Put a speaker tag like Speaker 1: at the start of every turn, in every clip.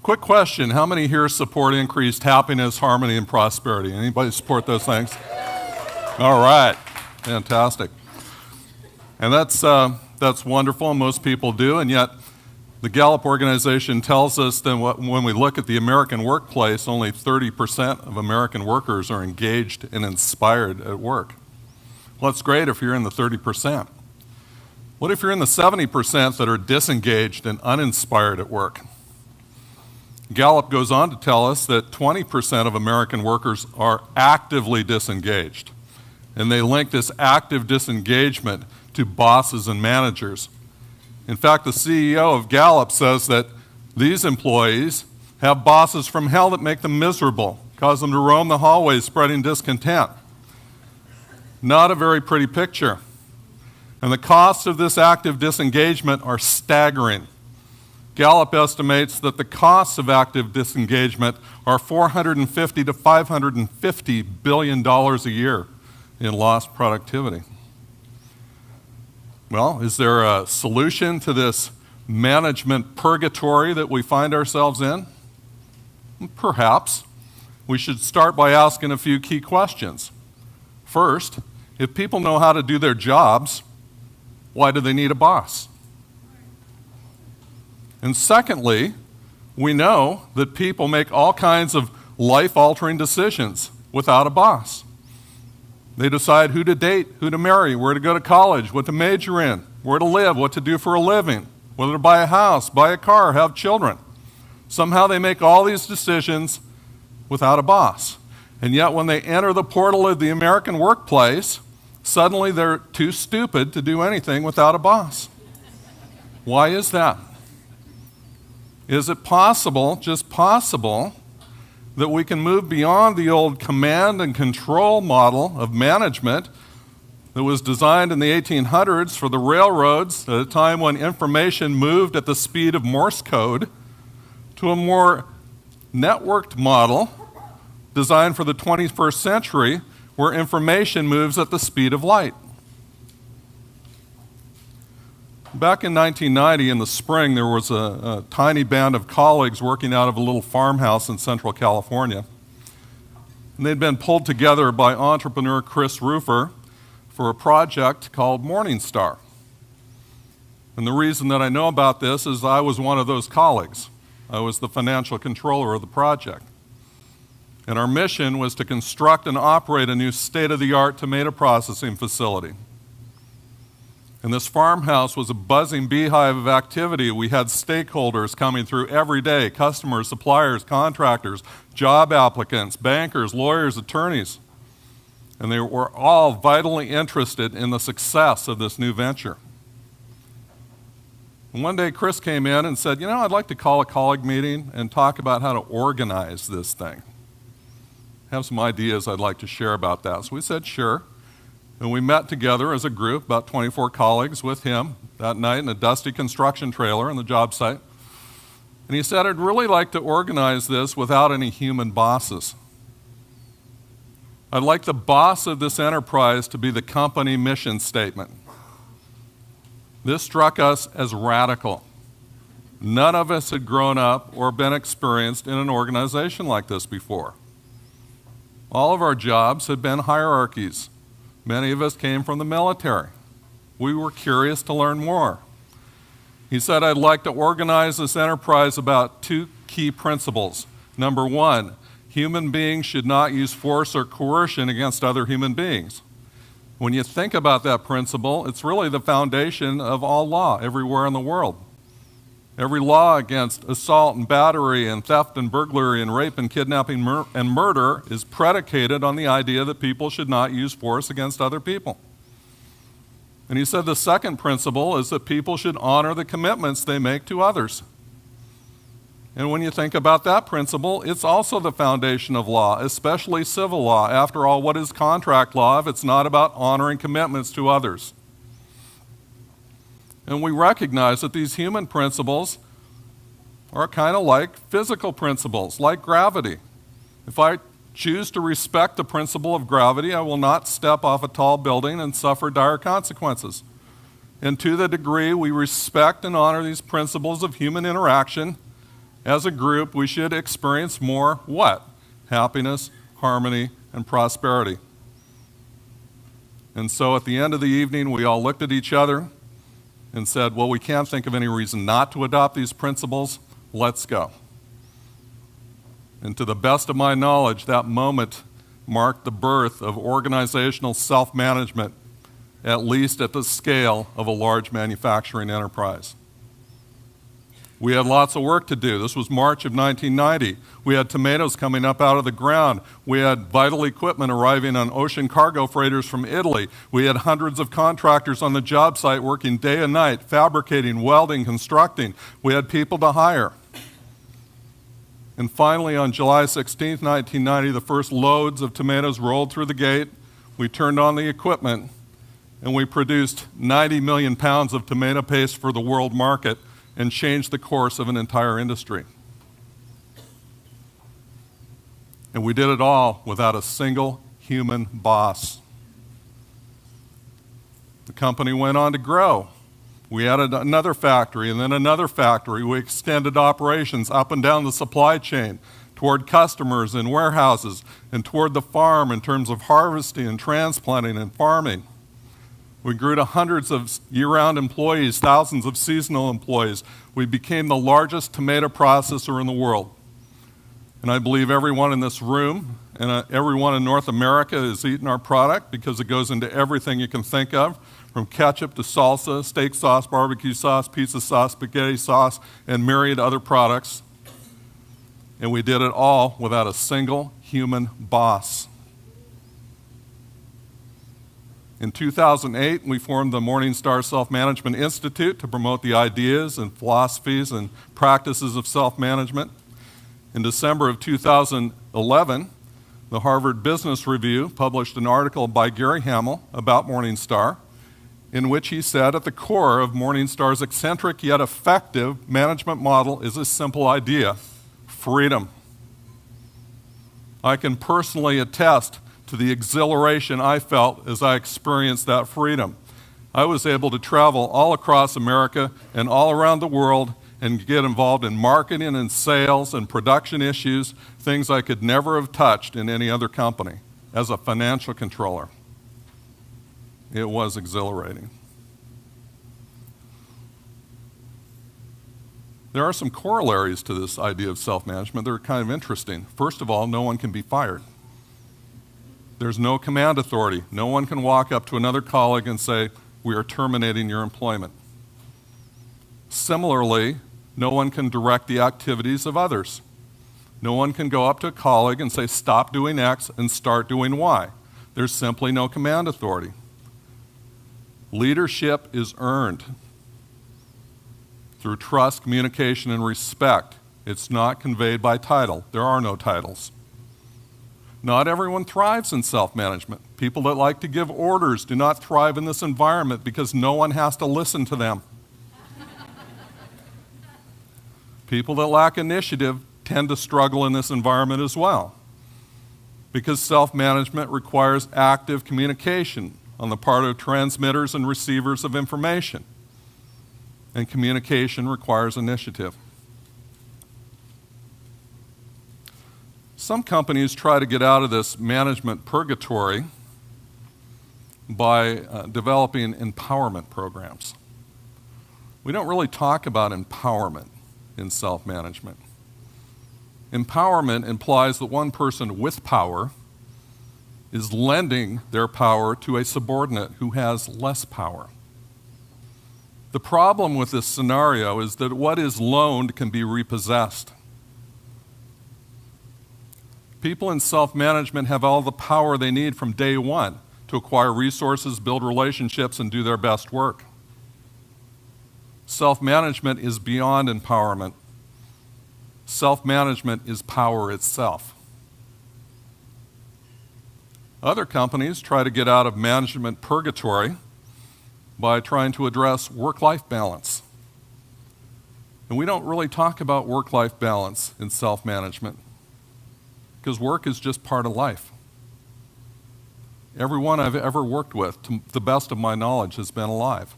Speaker 1: Quick question, how many here support increased happiness, harmony, and prosperity? Anybody support those things? All right, fantastic. And that's wonderful, and most people do, and yet the Gallup organization tells us that when we look at the American workplace, only 30% of American workers are engaged and inspired at work. Well, that's great if you're in the 30%. What if you're in the 70% that are disengaged and uninspired at work? Gallup goes on to tell us that 20% of American workers are actively disengaged, and they link this active disengagement to bosses and managers. In fact, the CEO of Gallup says that these employees have bosses from hell that make them miserable, cause them to roam the hallways spreading discontent. Not a very pretty picture. And the costs of this active disengagement are staggering. Gallup estimates that the costs of active disengagement are $450 to $550 billion a year in lost productivity. Well, is there a solution to this management purgatory that we find ourselves in? Perhaps. We should start by asking a few key questions. First, if people know how to do their jobs, why do they need a boss? And secondly, we know that people make all kinds of life-altering decisions without a boss. They decide who to date, who to marry, where to go to college, what to major in, where to live, what to do for a living, whether to buy a house, buy a car, have children. Somehow they make all these decisions without a boss. And yet when they enter the portal of the American workplace, suddenly they're too stupid to do anything without a boss. Why is that? Is it possible, just possible, that we can move beyond the old command and control model of management that was designed in the 1800s for the railroads at a time when information moved at the speed of Morse code to a more networked model designed for the 21st century where information moves at the speed of light? Back in 1990, in the spring, there was a tiny band of colleagues working out of a little farmhouse in Central California. And they'd been pulled together by entrepreneur Chris Roofer for a project called Morning Star. And the reason that I know about this is I was one of those colleagues. I was the financial controller of the project. And our mission was to construct and operate a new state-of-the-art tomato processing facility. And this farmhouse was a buzzing beehive of activity. We had stakeholders coming through every day, customers, suppliers, contractors, job applicants, bankers, lawyers, attorneys. And they were all vitally interested in the success of this new venture. And one day Chris came in and said, I'd like to call a colleague meeting and talk about how to organize this thing. I have some ideas I'd like to share about that. So we said, sure. And we met together as a group, about 24 colleagues with him that night in a dusty construction trailer on the job site. And he said, I'd really like to organize this without any human bosses. I'd like the boss of this enterprise to be the company mission statement. This struck us as radical. None of us had grown up or been experienced in an organization like this before. All of our jobs had been hierarchies. Many of us came from the military. We were curious to learn more. He said, I'd like to organize this enterprise about two key principles. Number one, human beings should not use force or coercion against other human beings. When you think about that principle, it's really the foundation of all law everywhere in the world. Every law against assault and battery and theft and burglary and rape and kidnapping and murder is predicated on the idea that people should not use force against other people. And he said the second principle is that people should honor the commitments they make to others. And when you think about that principle, it's also the foundation of law, especially civil law. After all, what is contract law if it's not about honoring commitments to others? And we recognize that these human principles are kind of like physical principles, like gravity. If I choose to respect the principle of gravity, I will not step off a tall building and suffer dire consequences. And to the degree we respect and honor these principles of human interaction, As a group, we should experience more what? Happiness, harmony, and prosperity. And so at the end of the evening, we all looked at each other and said, well, we can't think of any reason not to adopt these principles. Let's go. And to the best of my knowledge, that moment marked the birth of organizational self-management, at least at the scale of a large manufacturing enterprise. We had lots of work to do. This was March of 1990. We had tomatoes coming up out of the ground. We had vital equipment arriving on ocean cargo freighters from Italy. We had hundreds of contractors on the job site working day and night, fabricating, welding, constructing. We had people to hire. And finally, on July 16, 1990, the first loads of tomatoes rolled through the gate. We turned on the equipment, and we produced 90 million pounds of tomato paste for the world market and changed the course of an entire industry. And we did it all without a single human boss. The company went on to grow. We added another factory and then another factory. We extended operations up and down the supply chain toward customers and warehouses and toward the farm in terms of harvesting and transplanting and farming. We grew to hundreds of year-round employees, thousands of seasonal employees. We became the largest tomato processor in the world. And I believe everyone in this room and everyone in North America has eaten our product because it goes into everything you can think of, from ketchup to salsa, steak sauce, barbecue sauce, pizza sauce, spaghetti sauce, and myriad other products. And we did it all without a single human boss. In 2008, we formed the Morningstar Self-Management Institute to promote the ideas and philosophies and practices of self-management. In December of 2011, the Harvard Business Review published an article by Gary Hamel about Morningstar, in which he said at the core of Morningstar's eccentric yet effective management model is a simple idea: freedom. I can personally attest to the exhilaration I felt as I experienced that freedom. I was able to travel all across America and all around the world and get involved in marketing and sales and production issues, things I could never have touched in any other company as a financial controller. It was exhilarating. There are some corollaries to this idea of self-management that are kind of interesting. First of all, no one can be fired. There's no command authority. No one can walk up to another colleague and say, we are terminating your employment. Similarly, no one can direct the activities of others. No one can go up to a colleague and say, stop doing X and start doing Y. There's simply no command authority. Leadership is earned through trust, communication, and respect. It's not conveyed by title. There are no titles. Not everyone thrives in self-management. People that like to give orders do not thrive in this environment because no one has to listen to them. People that lack initiative tend to struggle in this environment as well, because self-management requires active communication on the part of transmitters and receivers of information, and communication requires initiative. Some companies try to get out of this management purgatory by developing empowerment programs. We don't really talk about empowerment in self-management. Empowerment implies that one person with power is lending their power to a subordinate who has less power. The problem with this scenario is that what is loaned can be repossessed. People in self-management have all the power they need from day one to acquire resources, build relationships, and do their best work. Self-management is beyond empowerment. Self-management is power itself. Other companies try to get out of management purgatory by trying to address work-life balance. And we don't really talk about work-life balance in self-management, because work is just part of life. Everyone I've ever worked with, to the best of my knowledge, has been alive.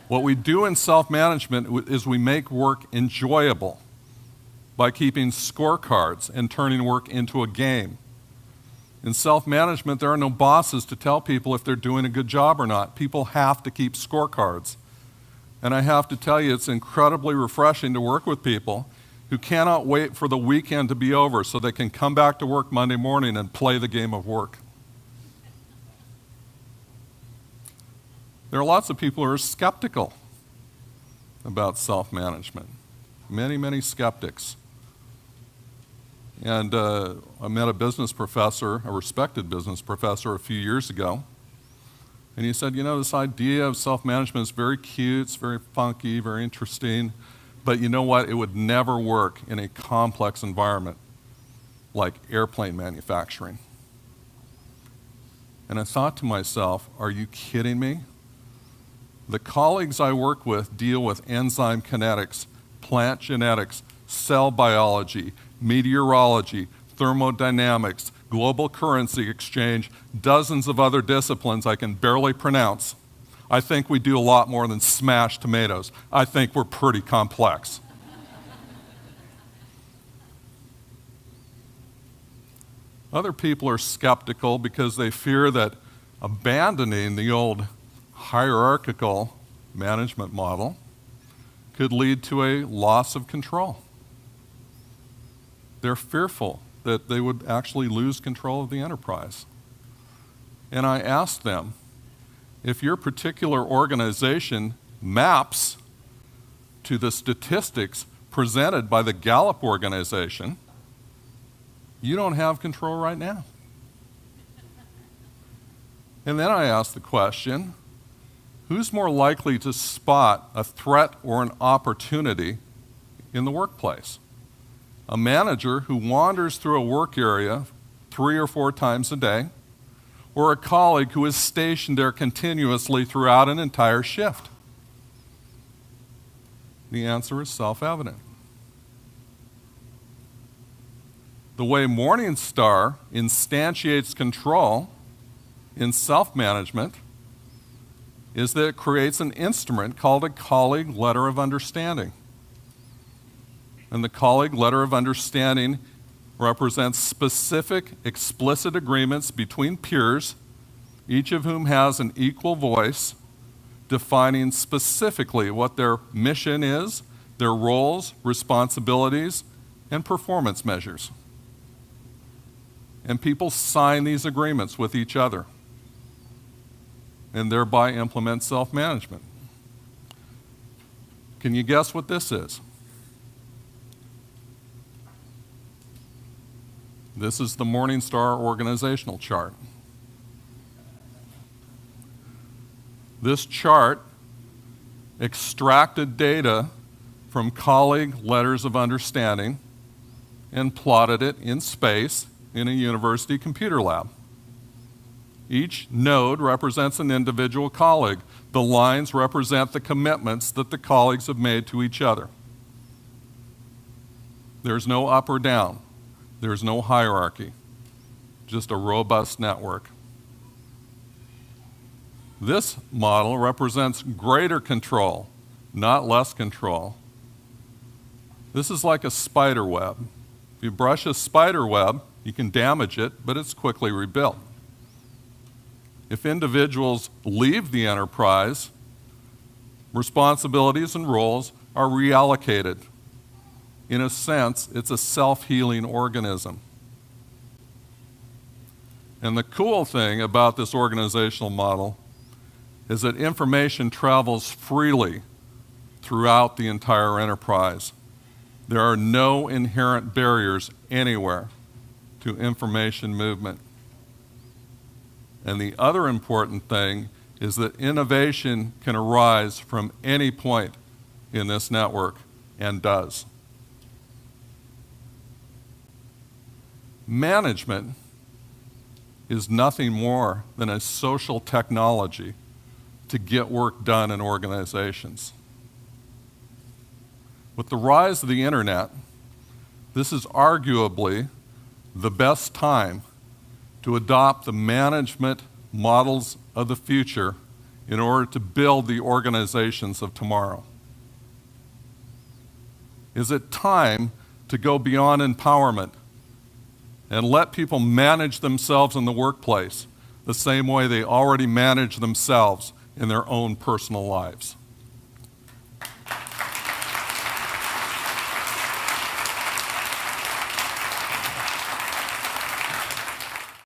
Speaker 1: What we do in self-management is we make work enjoyable by keeping scorecards and turning work into a game. In self-management, there are no bosses to tell people if they're doing a good job or not. People have to keep scorecards. And I have to tell you, it's incredibly refreshing to work with people who cannot wait for the weekend to be over so they can come back to work Monday morning and play the game of work. There are lots of people who are skeptical about self-management. Many, many skeptics. And I met a business professor, a respected business professor, a few years ago. And he said, you know, this idea of self-management is very cute, it's very funky, very interesting. But you know what? It would never work in a complex environment like airplane manufacturing. And I thought to myself, are you kidding me? The colleagues I work with deal with enzyme kinetics, plant genetics, cell biology, meteorology, thermodynamics, global currency exchange, dozens of other disciplines I can barely pronounce. I think we do a lot more than smash tomatoes. I think we're pretty complex. Other people are skeptical because they fear that abandoning the old hierarchical management model could lead to a loss of control. They're fearful that they would actually lose control of the enterprise. And I asked them, if your particular organization maps to the statistics presented by the Gallup organization, you don't have control right now. And then I asked the question, who's more likely to spot a threat or an opportunity in the workplace? A manager who wanders through a work area 3 or 4 times a day, or a colleague who is stationed there continuously throughout an entire shift? The answer is self-evident. The way Morningstar instantiates control in self-management is that it creates an instrument called a colleague letter of understanding. And the colleague letter of understanding represents specific, explicit agreements between peers, each of whom has an equal voice, defining specifically what their mission is, their roles, responsibilities, and performance measures. And people sign these agreements with each other and thereby implement self-management. Can you guess what this is? This is the Morningstar organizational chart. This chart extracted data from colleague letters of understanding and plotted it in space in a university computer lab. Each node represents an individual colleague. The lines represent the commitments that the colleagues have made to each other. There's no up or down. There's no hierarchy, just a robust network. This model represents greater control, not less control. This is like a spider web. If you brush a spider web, you can damage it, but it's quickly rebuilt. If individuals leave the enterprise, responsibilities and roles are reallocated. In a sense, it's a self-healing organism. And the cool thing about this organizational model is that information travels freely throughout the entire enterprise. There are no inherent barriers anywhere to information movement. And the other important thing is that innovation can arise from any point in this network, and does. Management is nothing more than a social technology to get work done in organizations. With the rise of the internet, this is arguably the best time to adopt the management models of the future in order to build the organizations of tomorrow? Is it time to go beyond empowerment and let people manage themselves in the workplace the same way they already manage themselves in their own personal lives?